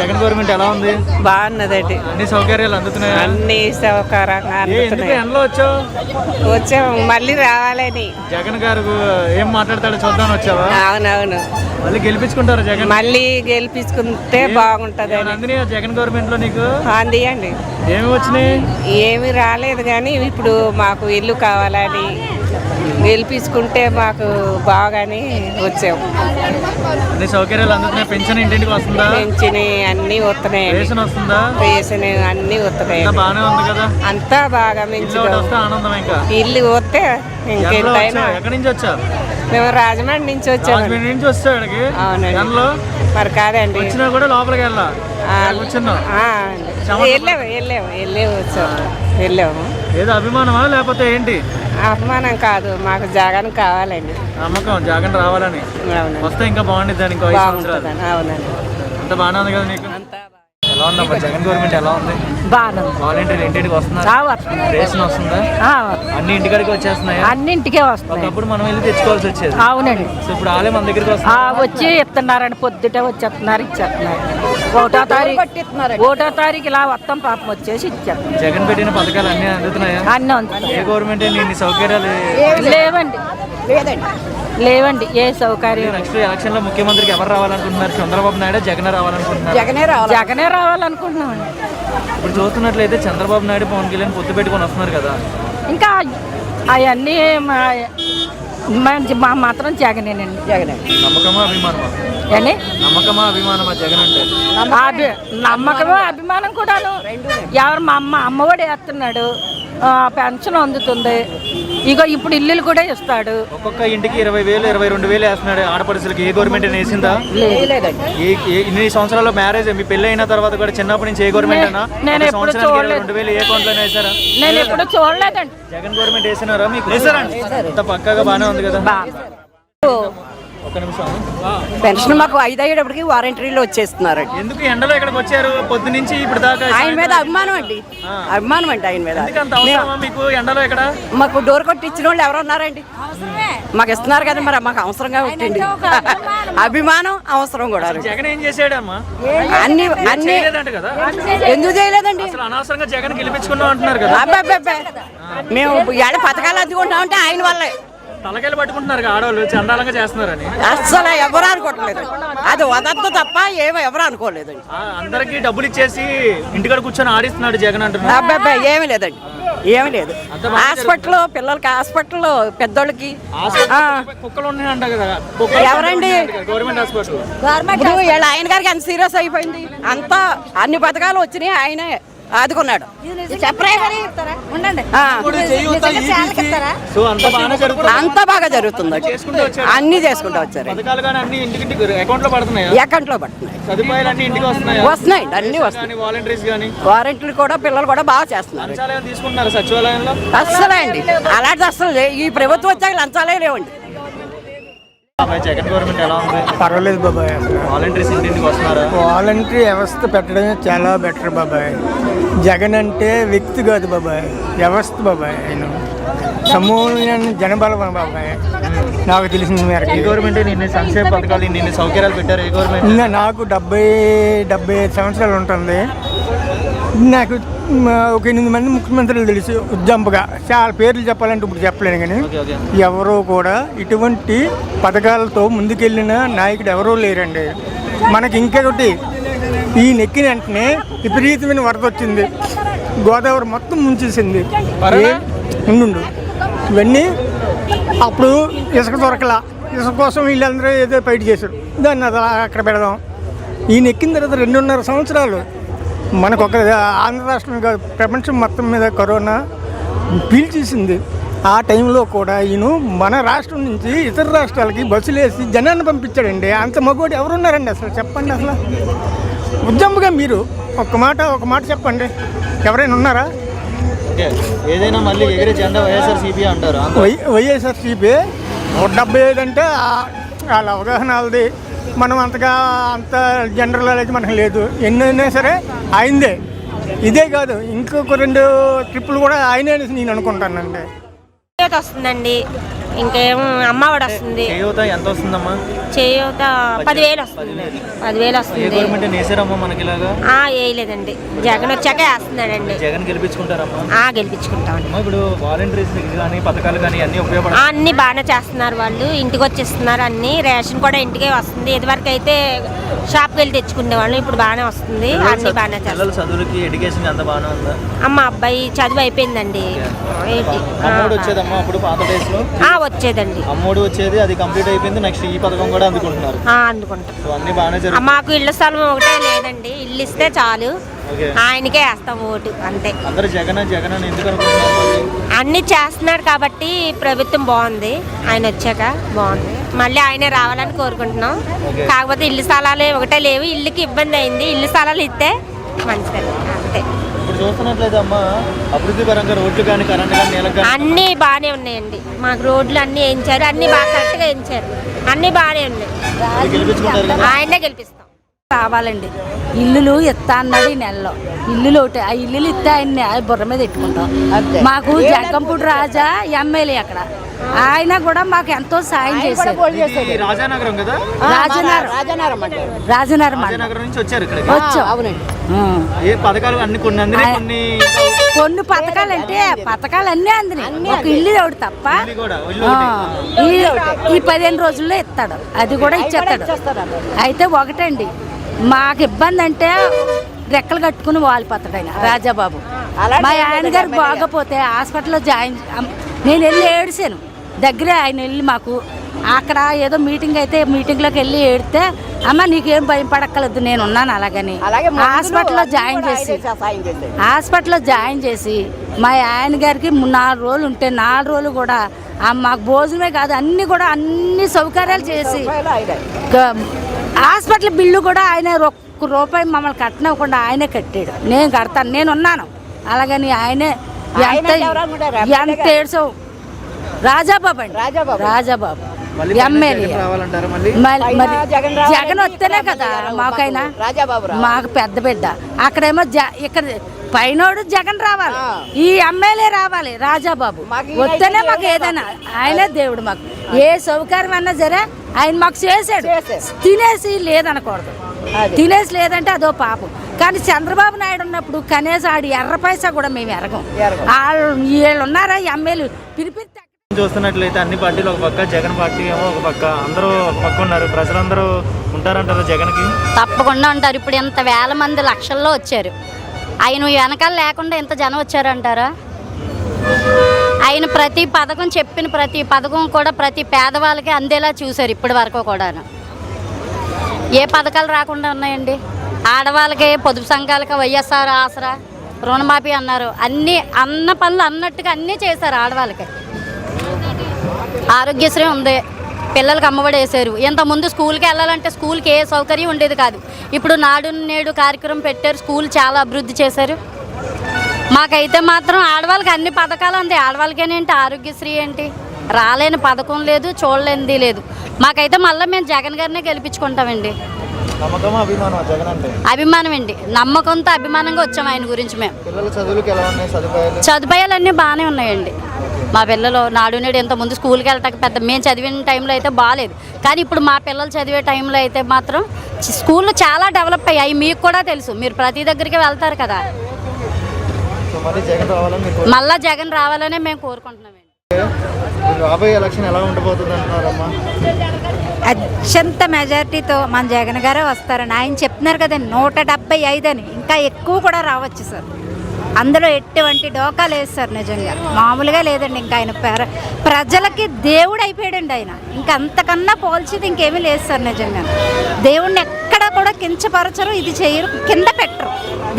Jagan government ఎలా ఉంది? బాగున్నదండి. అన్ని సౌకర్యాలు అందుతున్నాయి. అన్ని సౌకర్యంగా అందుతున్నాయి. ఎండలో వచ్చాము మళ్ళీ రావాలని. జగన్ గారు ఏం మాట్లాడతాడో చూద్దామని వచ్చావా? అవునవును. మళ్ళీ గెలిపించుకుంటారు జగన్? మళ్ళీ గెలిపించుకుంటే బాగుంటది. అందిని జగన్ గవర్నమెంట్ లో నీకు అందియండి. ఏమి వచ్చినాయి? ఏమి రాలేదు కానీ ఇప్పుడు మాకు ఇల్లు కావాలని గెలిపించుకుంటే మాకు బాగానే వచ్చాము. అన్ని సౌకర్యాలు అందుతున్నాయి. పెన్షన్ ఇంటింటికి వస్తుందా? పెన్షన్ అన్ని వస్తున్నాయి. రేషన్ వస్తుందా? రేషన్ అన్ని వస్తున్నాయి. బాగానే ఉంది కదా? అంతా బాగా మంచిగా ఆనందం. ఇంకా ఇల్లు వస్తే ఇంకెంతైనా. ఎక్కడి నుంచి వచ్చా? మేము రాజమండ్రి నుంచి వచ్చాము. రాజమండ్రి నుంచి వచ్చావు ఇక్కడికి? అవునండి. మరి కాదండి, వచ్చినా కూడా లోపలికి వెళ్ళాము. వెళ్ళాము. ఏదో అభిమానమా లేకపోతే ఏంటి? అభిమానం కాదు, మాకు జగన్ కావాలండి. నమ్మకం జగన్ రావాలని. వస్తే ఇంకా బాగుంటుంది. ఇంకా అవునండి. అంత బాగానే ఉంది కదా నీకు? ఎలా ఉందమ్మా జగన్ గవర్నమెంట్? ఎలా ఉంది? బాగుంది. వాలంటీర్లు ఇంటింటికి వస్తున్నారు. రేషన్ వస్తుందా? అన్ని ఇంటికాడికి వచ్చేస్తున్నాయి. అన్నింటికే వస్తాయి. ఒకప్పుడు మనం వెళ్ళి తెచ్చుకోవాల్సి వచ్చేది. అవునండి. సో ఇప్పుడు ఆలే మన దగ్గరికి వచ్చి ఇస్తున్నారని పొద్దుటే వచ్చేస్తున్నారు, ఇచ్చేస్తున్నారు. 1వ తారీఖు ఇలా మొత్తం పాపం వచ్చేసి ఇచ్చారు. జగన్ పెట్టిన పథకాలు అన్ని అందుతున్నాయా? అన్నీ అందుతున్నాయి. ఏ గవర్నమెంట్ ఇన్ని సౌకర్యాలు లేవండి. ఏ సౌకర్యం. నెక్స్ట్ ఎలక్షన్ లో ముఖ్యమంత్రికి ఎవరు రావాలనుకుంటున్నారు? చంద్రబాబు నాయుడు జగన్ రావాలనుకుంటున్నారు? జగనే రావాలనుకుంటున్నామండి. ఇప్పుడు చూస్తున్నట్లయితే చంద్రబాబు నాయుడు పవన్ కళ్యాణ్ పొత్తు పెట్టుకొని వస్తున్నారు కదా. ఇంకా అవన్నీ మా మాత్రం జగనేనండి. జగనే. నమ్మకమా అభిమానమా? నమ్మకమా అభిమానమా జగన్ అంటే? నమ్మకమా అభిమానం కూడాను. ఎవరు మా అమ్మఒడి వేస్తున్నాడు, పెన్షన్ అందుతుంది. ఇగో ఇప్పుడు ఇల్లులు కూడా ఇస్తాడు. ఒక్కొక్క ఇంటికి 20,000 22,000 వేస్తున్నాడు. ఆడపడుచులకి ఏ గవర్నమెంట్ వేసిందా? ఇన్ని సంవత్సరాల్లో మ్యారేజ్ మీ పెళ్లి అయిన తర్వాత కూడా చిన్నప్పటి నుంచి ఏ గవర్నమెంట్ అయినా నేను ఎప్పుడు చూడలేదు. 2,000 ఏ అకౌంట్ లోనే వేసారా? నేను ఎప్పుడు చూడలేదండి. జగన్ గవర్నమెంట్ వేసినారా మీకు? అంత పక్కగా బాగానే ఉంది కదా. ఒక్క నిమిషం. పెన్షన్ మాకు 5 అయ్యేటప్పటికి వారంటీలో వచ్చేస్తున్నారు. ఎందుకు ఎండలో ఇక్కడికి వచ్చారు పొద్దు నుంచి ఇప్పుడు దాకా? ఆయన మీద అభిమానం అండి. ఆయన మీద మీకు ఎండలో ఇక్కడ మాకు డోర్ కొట్టి ఇచ్చిన వాళ్ళు ఎవరు ఉన్నారండి? మాకు ఇస్తున్నారు కదా, మరి మాకు అవసరంగా పెట్టండి. అభిమానం అవసరం కూడా. జగన్ ఏం చేసాడమ్మా? అన్ని ఎందుకు చేయలేదండి? అనవసరంగా జగన్ గెలిపించుకున్నాం అంటున్నారు కదా. మేము ఏడ పథకాలు అందుకుంటాం అంటే ఆయన వల్లే. తలకాయలు పట్టుకుంటున్నారు ఆడవాళ్ళు చండాలంగా చేస్తున్నారని. అస్సలు ఎవరు అనుకోవట్లేదు. అది వదద్దు తప్ప ఎవరు అనుకోలేదు. అందరికి డబ్బులు ఇచ్చేసి ఇంటికాడ కూర్చొని ఆడిస్తున్నాడు జగన్ అంటున్నారు. ఏమీ లేదండి, ఏమీ లేదు. హాస్పిటల్ పిల్లలకి, హాస్పిటల్ పెద్దోళ్ళకి కుక్కలు ఉన్నాయంట కదా. ఎవరండి? Government hospital. ఆయన గారికి ఎంత సీరియస్ అయిపోయింది. అంతా అన్ని పథకాలు వచ్చినాయి, ఆయనే ఆదుకున్నాడు. అంత బాగా జరుగుతుంది. అన్ని చేసుకుంటూ వచ్చారు. అకౌంట్ లో పడుతున్నాయి. వస్తున్నాయి, అన్ని వస్తున్నాయి. వారంటీలు కూడా పిల్లలు కూడా బాగా చేస్తున్నారు. అస్సలే అండి, అలాంటిది అస్సలు ఈ ప్రభుత్వం వచ్చాక లంచాలే లేవండి. జగన్ గవర్నమెంట్ ఎలా ఉంది? పర్వాలేదు బాబాయ్. వాలంటీర్స్ ఇంటింటికి వస్తున్నారా? వాలంటీర్ వ్యవస్థ పెట్టడమే చాలా బెటర్ బాబాయ్. జగన్ అంటే వ్యక్తి కాదు బాబాయ్, వ్యవస్థ బాబాయ్. ఆయన సమూహాన్ని జనబలం బాబాయ్. నాకు తెలిసిన మేరకు ఈ గవర్నమెంట్ నిన్న సంక్షేమ పథకాలు నిన్న సౌకర్యాలు పెట్టారు. ఈ గవర్నమెంట్ నాకు 75 సంవత్సరాలు ఉంటుంది. నాకు ఒక 8 మంది ముఖ్యమంత్రులు తెలుసు ఉజ్జంపుగా. చాలా పేర్లు చెప్పాలంటే ఇప్పుడు చెప్పలేను, కానీ ఎవరో కూడా ఇటువంటి పథకాలతో ముందుకెళ్ళిన నాయకుడు ఎవరూ లేరండి. మనకి ఇంకొకటి, ఈ నెక్కిన వెంటనే విపరీతమైన వరద వచ్చింది, గోదావరి మొత్తం ముంచేసింది. ఉండు ఇవన్నీ అప్పుడు ఇసుక దొరకలా, ఇసుక కోసం వీళ్ళందరూ ఏదో ఫైట్ చేశారు. దాన్ని అది అక్కడ పెడదాం. ఈయన ఎక్కిన తర్వాత 2.5 సంవత్సరాలు మనకు ఒక ఆంధ్ర రాష్ట్రం కాదు, ప్రపంచం మొత్తం మీద కరోనా పీల్చేసింది. ఆ టైంలో కూడా ఈయన మన రాష్ట్రం నుంచి ఇతర రాష్ట్రాలకి బస్సులు వేసి జనాన్ని పంపించాడండి. అంత మగోడు ఎవరున్నారండి అసలు? చెప్పండి. అసలు ఉద్యమంగా మీరు ఒక మాట చెప్పండి, ఎవరైనా ఉన్నారా? ఏదైనా మళ్ళీ ఎగిరే జెండా వైఎస్ఆర్సీపీ అంటారు. వైఎస్ఆర్సీపీ 175 అంటే వాళ్ళ అవగాహన వాళ్ళది. మనం అంత జనరల్ నాలెడ్జ్ మనకు లేదు. ఎన్నైనా సరే ఆయనదే. ఇదే కాదు, ఇంకొక 2 ట్రిప్పులు కూడా ఆయనే నేను అనుకుంటానండి. వస్తుందండి, ఇంకేం అమ్మఒడి వస్తుంది. చేయూత ఎంత వస్తుందమ్మా? చేయూత 10,000 వస్తుంది. 10,000 ఏ వస్తుంది. గవర్నమెంట్ వేసారమ్మా మనకి ఇలాగా? వేయలేదండి, జగన్ వచ్చాక వేస్తున్నాడండి. జగన్ గెలిపించుకుంటారమ్మా? గెలిపించుకుంటామండి. ఇప్పుడు వాలంటీర్స్ కానీ పథకాలు కానీ అన్ని ఉపయోగపడతాయి. అన్ని బాగానే చేస్తున్నారు, వాళ్ళు ఇంటికి వచ్చేస్తున్నారు. అన్ని రేషన్ కూడా ఇంటికే వస్తుంది. ఇదివరకు అయితే షాప్కి వెళ్ళి తెచ్చుకునేవాళ్ళు, ఇప్పుడు బాగానే వస్తుంది. అన్ని బాగానే చేస్తారు. పిల్లల చదువులకి ఎడ్యుకేషన్ అంత బాగానే ఉందా? అబ్బాయి చదువు అయిపోయిందండి. అమ్మోడు వచ్చేదమ్మా అప్పుడు పాత డేస్ లో? వచ్చేదండి, అమ్మోడు వచ్చేది, అది కంప్లీట్ అయిపోయింది. నెక్స్ట్ ఈ పథకం కూడా అందుకుంటున్నారు. అందుకుంటాం. అన్ని బాగానే జరుగుతుంది. మాకు ఇళ్ల స్థలం ఒకటే లేదండి, ఇల్లు ఇస్తే చాలు, ఆయనకే వేస్తాం ఓటు అంతే. అందరూ జగన్ జగన్ అని ఎందుకు అనుకుంటున్నారు? అన్ని చేస్తున్నాడు కాబట్టి ప్రభుత్వం బాగుంది, ఆయన వచ్చాక బాగుంది. మళ్ళీ ఆయనే రావాలని కోరుకుంటున్నాం. కాకపోతే ఇల్లు స్థలాలు ఒకటే లేవు, ఇల్లుకి ఇబ్బంది అయింది. ఇల్లు స్థలాలు ఇస్తే మంచిది అంతే. ఇప్పుడు చూస్తున్నట్లయితే అమ్మా అభివృద్ధి పరంగా రోడ్లు కానీ కరెంట్ కానీ నీళ్ళకి కానీ అన్నీ బాగానే ఉన్నాయండి. మాకు రోడ్లు అన్నీ వేయించారు, అన్నీ బాగా కరెక్ట్గా వేయించారు, అన్నీ బాగానే ఉన్నాయి. గెలిపించుకుంటారు కదా? ఆయనే గెలిపిస్తాం. కావాలండి ఇల్లులు ఇస్తా అన్నాడు ఈ నెలలో. ఇల్లులు ఒకటి, ఆ ఇల్లులు ఇస్తే ఆయన బుర్ర మీద ఎట్టుకుంటాం. మాకు జగ్గంపూడి రాజా ఎమ్మెల్యే అక్కడ, ఆయన కూడా మాకు ఎంతో సాయం చేశారు. ఇది రాజానగరం కదా? రాజనగరం నుంచి వచ్చారు ఇక్కడ. వచ్చాం. అవునండి. ఏ పథకాలు అన్ని కొన్ని అందినాయి, కొన్ని పథకాలు అంటే పథకాలు అన్నీ అందినాయి, ఒక ఇల్లు ఒకటి తప్ప. కూడా ఈ 15 రోజుల్లో ఇస్తాడు, అది కూడా ఇచ్చేస్తాడు. అయితే ఒకటండి మాకు ఇబ్బంది అంటే రెక్కలు కట్టుకుని వాలిపోతాడు ఆయన రాజాబాబు. మా ఆయన గారు బాగపోతే హాస్పిటల్లో జాయిన్, నేను వెళ్ళి ఏడిసాను దగ్గరే. ఆయన వెళ్ళి మాకు అక్కడ ఏదో మీటింగ్ అయితే మీటింగ్లోకి వెళ్ళి ఏడితే, అమ్మ నీకేం భయం పడక్కలేదు, నేను ఉన్నాను అలాగని హాస్పిటల్లో జాయిన్ చేసి మా ఆయన గారికి 4 రోజులు ఉంటే 4 రోజులు కూడా మాకు భోజనమే కాదు అన్ని కూడా అన్ని సౌకర్యాలు చేసి, హాస్పిటల్ బిల్లు కూడా ఆయన ₹1 మమ్మల్ని కట్టనివ్వకుండా ఆయనే కట్టాడు. నేను కడతాను, నేను ఉన్నాను అలాగని ఆయనే. ఎంత ఏడ్చావు రాజాబాబు అండి, రాజాబాబు ఎమ్మెల్యే. మరి జగన్ వస్తేనే కదా మాకైనా, మాకు పెద్ద బిడ్డ. అక్కడేమో ఇక్కడ పైనోడు జగన్ రావాలి, ఈ ఎమ్మెల్యే రావాలి రాజాబాబు వస్తేనే మాకు ఏదైనా. ఆయనే దేవుడు, మాకు ఏ సౌకర్యం అన్నా సరే ఆయన మాకు చేసాడు. తినేసి లేదనకూడదు, తినేసి లేదంటే అదో పాపం. కానీ చంద్రబాబు నాయుడు ఉన్నప్పుడు కనీసం ఆడి ఎర్ర పైసా కూడా మేము ఎరగం. వీళ్ళు ఉన్నారా ఎమ్మెల్యే పిలిపిస్తే. చూస్తున్నట్లయితే అన్ని పార్టీలు ఒక పక్క, జగన్ పార్టీ ఏమో ఒక పక్క, అందరూ ఒక పక్క ఉన్నారు. ప్రజలందరూ ఉంటారంటారు జగన్కి? తప్పకుండా ఉంటారు. ఇప్పుడు ఇంత వేల మంది లక్షల్లో వచ్చారు, ఆయన వెనకాల లేకుండా ఎంత జనం వచ్చారంటారా? ఆయన ప్రతి పథకం చెప్పిన ప్రతి పథకం కూడా ప్రతి పేదవాళ్ళకి అందేలా చూశారు ఇప్పటి వరకు కూడా. ఏ పథకాలు రాకుండా ఉన్నాయండి? ఆడవాళ్ళకి పొదుపు సంఘాలకి వైఎస్ఆర్ ఆసరా, రుణమాఫీ అన్నారు, అన్నీ అన్న పనులు అన్నట్టుగా అన్నీ చేశారు ఆడవాళ్ళకి. ఆరోగ్యశ్రీ ఉంది, పిల్లలకి అమ్మఒడి వేశారు. ఇంతకుముందు స్కూల్కి వెళ్ళాలంటే స్కూల్కి ఏ సౌకర్యం ఉండేది కాదు. ఇప్పుడు నాడు నేడు కార్యక్రమం పెట్టారు, స్కూల్ చాలా అభివృద్ధి చేశారు. మాకైతే మాత్రం ఆడవాళ్ళకి అన్ని పథకాలు అంది. ఆడవాళ్ళకేనేంటి ఆరోగ్యశ్రీ ఏంటి, రాలేని పథకం లేదు, చూడలేనిది లేదు. మాకైతే మళ్ళీ మేము జగన్ గారినే గెలిపించుకుంటామండి. అభిమానం అండి, నమ్మకంతో అభిమానంగా వచ్చాము ఆయన గురించి. మేము సదుపాయాలన్నీ బాగానే ఉన్నాయండి. మా పిల్లలు నాడు నేడు ఇంతకుముందు స్కూల్కి వెళ్ళటానికి పెద్ద మేము చదివిన టైంలో అయితే బాగాలేదు, కానీ ఇప్పుడు మా పిల్లలు చదివే టైంలో అయితే మాత్రం స్కూళ్ళు చాలా డెవలప్ అయ్యాయి. మీకు కూడా తెలుసు, మీరు ప్రతి దగ్గరికి వెళ్తారు కదా. మళ్ళా జగన్ రావాలనే మేము కోరుకుంటున్నామండి. అత్యంత మెజారిటీతో మన జగన్ గారే వస్తారని ఆయన చెప్తున్నారు కదండి. 175 అని, ఇంకా ఎక్కువ కూడా రావచ్చు సార్. అందులో ఎటువంటి డోకా లేదు సార్, నిజంగా మామూలుగా లేదండి. ఇంకా ఆయన ప్రజలకి దేవుడు అయిపోయాడండి ఆయన. ఇంకా అంతకన్నా పోల్చేది ఇంకేమీ లేదు సార్. నిజంగా దేవుణ్ణి ఎక్కడ కూడా కించపరచరు, ఇది చేయరు, కింద పెట్టరు.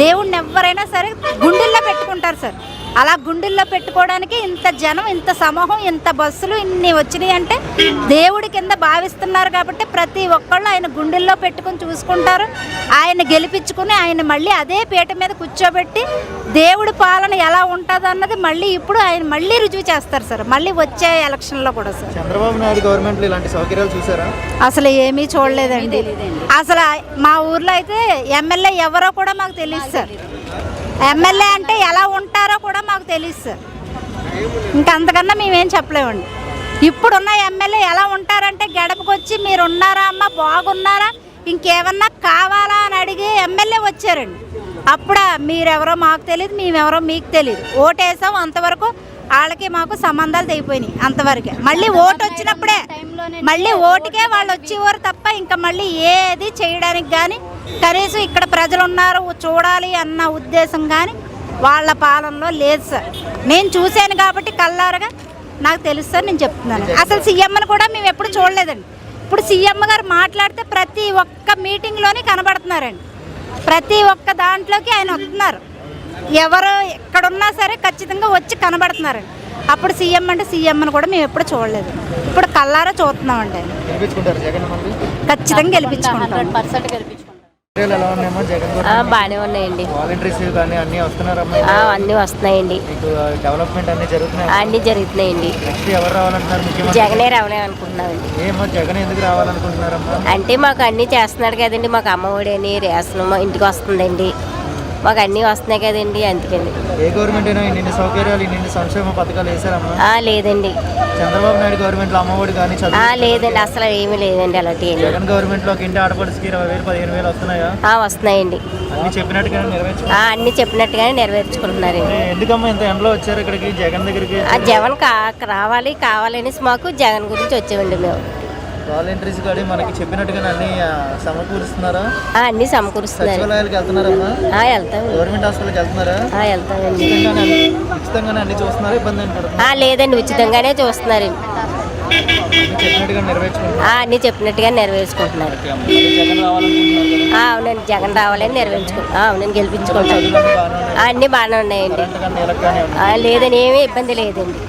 దేవుణ్ణి ఎవరైనా సరే గుండెల్లో పెట్టుకుంటారు సార్. అలా గుండెల్లో పెట్టుకోవడానికి ఇంత జనం, ఇంత సమూహం, ఇంత బస్సులు ఇన్ని వచ్చినాయి అంటే దేవుడి కింద భావిస్తున్నారు కాబట్టి ప్రతి ఒక్కళ్ళు ఆయన గుండెల్లో పెట్టుకుని చూసుకుంటారు. ఆయన గెలిపించుకుని ఆయన మళ్ళీ అదే పీట మీద కూర్చోబెట్టి దేవుడి పాలన ఎలా ఉంటుంది అన్నది మళ్ళీ ఇప్పుడు ఆయన మళ్ళీ రుజువు చేస్తారు సార్, మళ్ళీ వచ్చే ఎలక్షన్లో కూడా సార్. చంద్రబాబు నాయుడు గవర్నమెంట్లో ఇలాంటి సౌకర్యాలు చూసారా? అసలు ఏమీ చూడలేదండి. అసలు మా ఊర్లో అయితే ఎమ్మెల్యే ఎవరో కూడా మాకు తెలియదు సార్. ఎమ్మెల్యే అంటే ఎలా ఉంటారో కూడా మాకు తెలియదు సార్. ఇంకా అంతకన్నా మేమేం చెప్పలేమండి. ఇప్పుడున్న ఎమ్మెల్యే ఎలా ఉంటారంటే గడపకొచ్చి మీరు ఉన్నారా అమ్మ, బాగున్నారా, ఇంకేమన్నా కావాలా అని అడిగి ఎమ్మెల్యే వచ్చారండి. అప్పుడు మీరెవరో మాకు తెలియదు, మేమెవరో మీకు తెలియదు, ఓటేసాం అంతవరకు వాళ్ళకి మాకు సంబంధాలు తెగిపోయినాయి అంతవరకే. మళ్ళీ ఓటు వచ్చినప్పుడే మళ్ళీ ఓటుకే వాళ్ళు వచ్చేవారు తప్ప ఇంకా మళ్ళీ ఏది చేయడానికి కానీ కనీసం ఇక్కడ ప్రజలు ఉన్నారు చూడాలి అన్న ఉద్దేశం కానీ వాళ్ళ పాలనలో లేదు సార్. నేను చూశాను కాబట్టి కల్లారగా నాకు తెలుసు సార్, నేను చెప్తున్నాను. అసలు సీఎంని కూడా మేము ఎప్పుడు చూడలేదండి. ఇప్పుడు సీఎం గారు మాట్లాడితే ప్రతి ఒక్క మీటింగ్లోనే కనబడుతున్నారండి, ప్రతి ఒక్క దాంట్లోకి ఆయన వస్తున్నారు. ఎవరు ఎక్కడున్నా సరే ఖచ్చితంగా వచ్చి కనబడుతున్నారండి. అప్పుడు సీఎం అంటే సీఎంని కూడా మేము ఎప్పుడు చూడలేదు, ఇప్పుడు కల్లారా చూస్తున్నామండి. ఖచ్చితంగా గెలిపించుకుంటాం. ఎలా ఉన్నాయమ్మా జగన్ బాగానే ఉన్నాయండి. వాలంటీర్స్ కానీ అన్నీ వస్తున్నారమ్మా? అన్నీ వస్తున్నాయండి, డెవలప్మెంట్ అన్ని జరుగుతున్నాయి. అన్నీ జరుగుతున్నాయండి. నెక్స్ట్ ఎవరు రావాలంటున్నారు? ముఖ్యమంత్రి జగనే రావాలనుకుంటున్నామండి. ఏమో జగన్ ఎందుకు రావాలనుకుంటున్నారమ్మా? అంటే మాకు అన్నీ చేస్తున్నాడు కదండి, మాకు అమ్మఒడి అని రేషన్ మా ఇంటికి వస్తుందండి, మాకు అన్నీ వస్తున్నాయి కదండి, అందుకని. ఏ గవర్నమెంట్ అయినా ఇన్ని సౌకర్యాలు ఇన్ని సంక్షేమ పథకాలు వేసారమ్మా? లేదండి. చంద్రబాబు నాయుడు గవర్నమెంట్ లో అమ్మఒడి కానీ లేదండి, అసలు ఏమీ లేదండి అలాంటి. జగన్ గవర్నమెంట్ లో ఇంటి ఆడపడికి 20,000 15,000 వస్తున్నాయా? వస్తున్నాయండి. అన్ని చెప్పినట్టుగానే అన్ని చెప్పినట్టుగానే నెరవేర్చుకుంటున్నారండి. ఎందుకమ్మా ఇంత ఎండలో వచ్చారు ఇక్కడికి జగన్ దగ్గరికి? జగన్ కావాలని మాకు జగన్ గురించి వచ్చామండి మేము. వాలంటీర్స్ కానీ మనకి చెప్పినట్టుగానే అన్ని సమకూరుస్తున్నారా? అన్ని సమకూరుస్తున్నారు. సచివాలయాలకు వెళ్తున్నారమ్మా? వెళ్తాం. గవర్నమెంట్ హాస్పిటల్కి వెళ్తున్నారా? వెళ్తామండి. ఉచితంగానే అన్ని చూస్తున్నారా? ఇబ్బంది లేదండి, ఉచితంగానే చూస్తున్నారండి. చెప్పినట్టుగా నెరవేర్చుకుంటున్నారు. అన్ని చెప్పినట్టుగా నెరవేర్చుకుంటున్నారు. అవునండి, జగన్ రావాలని అవునండి, గెలిపించుకుంటాం. అన్ని బాగానే ఉన్నాయండి, లేదని ఏమీ ఇబ్బంది లేదండి.